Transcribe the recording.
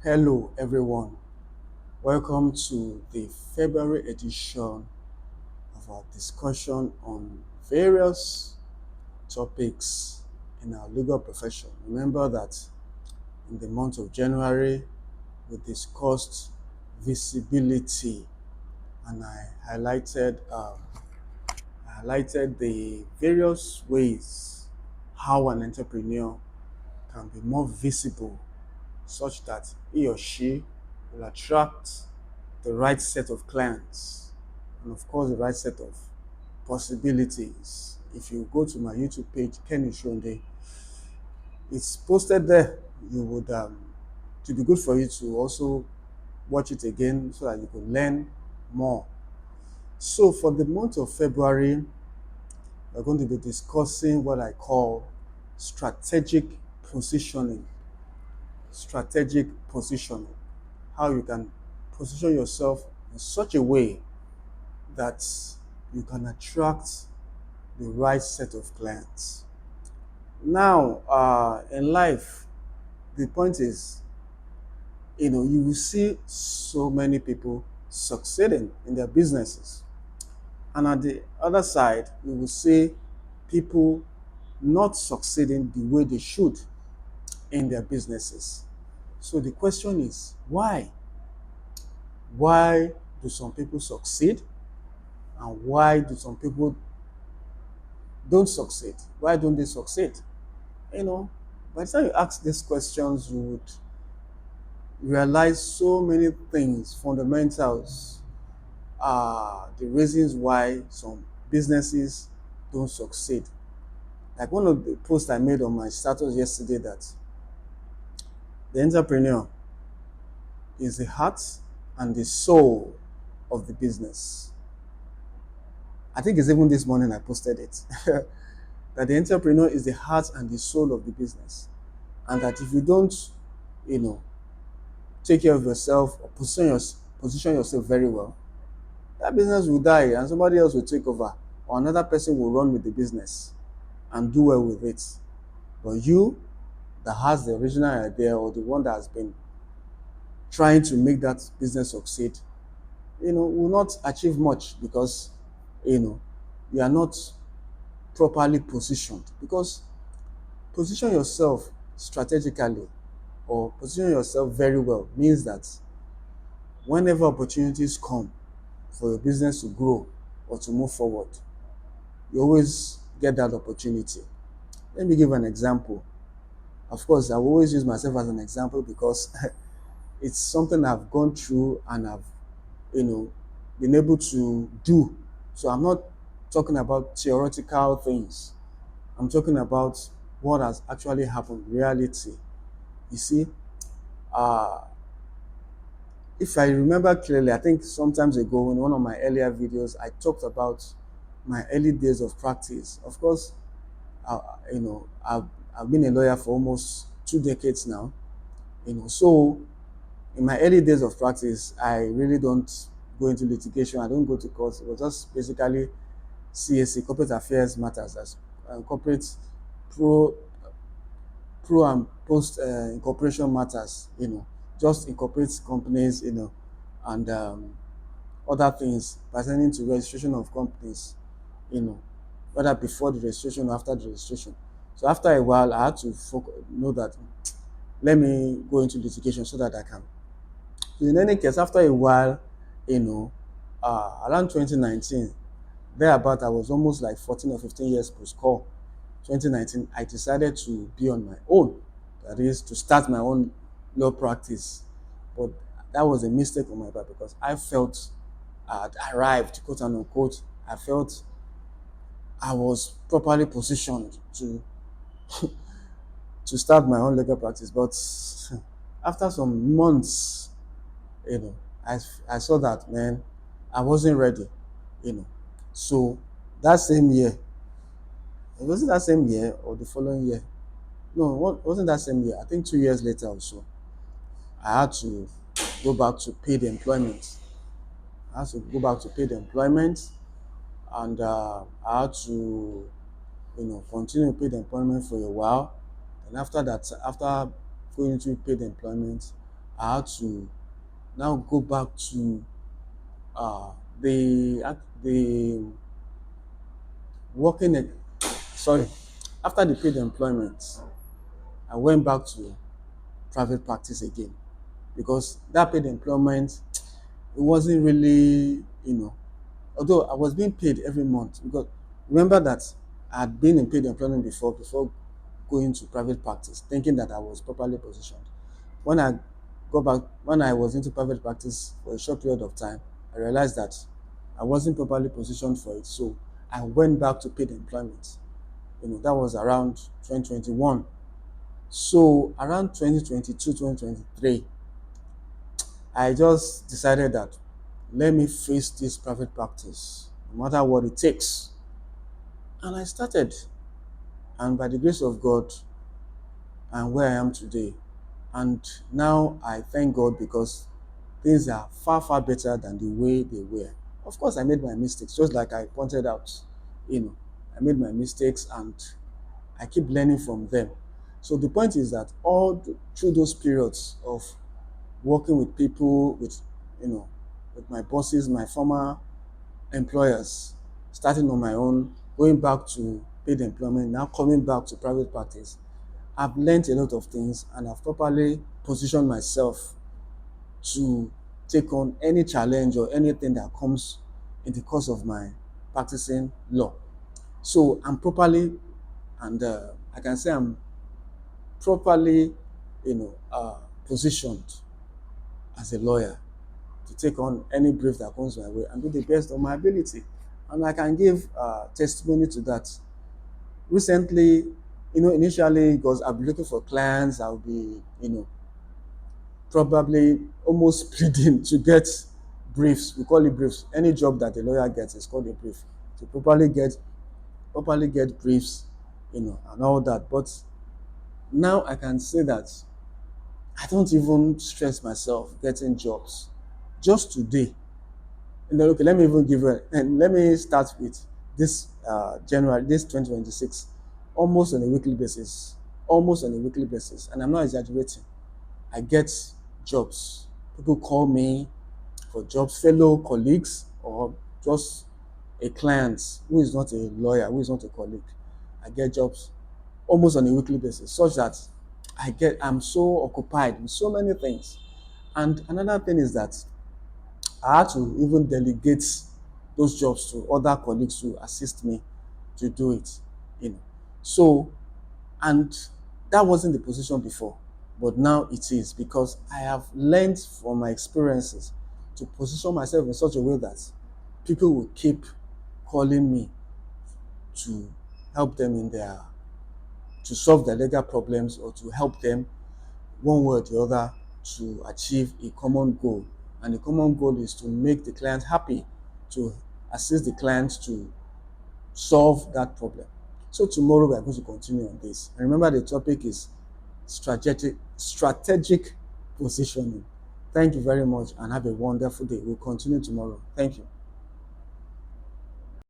Hello, everyone. Welcome to the February edition of our discussion on various topics in our legal profession. Remember that in the month of January, we discussed visibility, and I highlighted the various ways how an entrepreneur can be more visible such that he or she will attract the right set of clients and, of course, the right set of possibilities. If you go to my YouTube page, Kenny Shonde, it's posted there. You would to be good for you to also watch it again so that you can learn more. So for the month of February, we're going to be discussing what I call strategic positioning. Strategic positioning. How you can position yourself in such a way that you can attract the right set of clients. Now, in life, the point is, you will see so many people succeeding in their businesses. And at the other side, you will see people not succeeding the way they should in their businesses. So the question is, why? Why do some people succeed? And why do some people don't succeed? Why don't they succeed? You know, by the time you ask these questions, you would realize so many things, fundamentals, the reasons why some businesses don't succeed. Like one of the posts I made on my status yesterday, that the entrepreneur is the heart and the soul of the business. I think it's even this morning I posted it. That the entrepreneur is the heart and the soul of the business. And that if you don't, you know, take care of yourself or position yourself very well, that business will die and somebody else will take over, or another person will run with the business and do well with it. But you, that has the original idea, or the one that has been trying to make that business succeed, will not achieve much because, you are not properly positioned. Because position yourself strategically or position yourself very well means that whenever opportunities come for your business to grow or to move forward, you always get that opportunity. Let me give an example. Of course, I will always use myself as an example because it's something I've gone through and I've, been able to do. So I'm not talking about theoretical things. I'm talking about what has actually happened, reality. You see, uh, if I remember clearly, I think sometimes ago in one of my earlier videos, I talked about my early days of practice. Of course, I've been a lawyer for almost 2 decades now. So in my early days of practice, I really don't go into litigation. I don't go to court. It was just basically CAC, corporate affairs matters, as corporate pro pro and post incorporation matters. Just incorporate companies, and other things pertaining to registration of companies, you know, whether before the registration or after the registration. So after a while, I had to know that let me go into litigation so that I can. So in any case, after a while, around 2019, thereabout, I was almost like 14 or 15 years post-call. 2019, I decided to be on my own. That is, to start my own law practice. But that was a mistake on my part because I felt I had arrived, quote and unquote. I felt I was properly positioned to start my own legal practice. But after some months, you know, I saw that, man, I wasn't ready, you know. So that same year, was it that same year or the following year? No, it wasn't that same year. I think 2 years later or so, I had to go back to paid employment. I had to go back to paid employment, and I had to, continue paid employment for a while. And after that, after going into paid employment, I had to now go back to uh, the working. Sorry, after the paid employment, I went back to private practice again because that paid employment, it wasn't really, although I was being paid every month. Because remember that I had been in paid employment before going to private practice, thinking that I was properly positioned. When I when I was into private practice for a short period of time, I realized that I wasn't properly positioned for it. So I went back to paid employment. That was around 2021. So around 2022, 2023, I just decided that let me face this private practice, no matter what it takes. And I started. And by the grace of God, I'm where I am today. And now I thank God because things are far, far better than the way they were. Of course, I made my mistakes, just like I pointed out. I made my mistakes and I keep learning from them. So the point is that through those periods of working with people, you know, with my bosses, my former employers, starting on my own, going back to paid employment, now coming back to private practice, I've learned a lot of things and I've properly positioned myself to take on any challenge or anything that comes in the course of my practicing law. So I'm properly, and I can say I'm properly, positioned as a lawyer to take on any brief that comes my way and do the best of my ability. And I can give testimony to that. Recently, initially, because I'll be looking for clients, I'll be, probably almost pleading to get briefs. We call it briefs. Any job that a lawyer gets is called a brief. To properly get briefs, and all that. But now I can say that I don't even stress myself getting jobs. Just today, okay, let me even give it, and let me start with this January, this 2026, almost on a weekly basis, and I'm not exaggerating. I get jobs. People call me for jobs, fellow colleagues, or just a client who is not a lawyer, who is not a colleague. I get jobs almost on a weekly basis, such that I'm so occupied with so many things. And another thing is that I had to even delegate those jobs to other colleagues to assist me to do it. You know. So, and that wasn't the position before, but now it is because I have learned from my experiences to position myself in such a way that people will keep calling me to help them to solve their legal problems or to help them one way or the other to achieve a common goal. And the common goal is to make the client happy, to assist the client to solve that problem. So tomorrow we are going to continue on this. And remember the topic is strategic positioning. Thank you very much and have a wonderful day. We'll continue tomorrow. Thank you.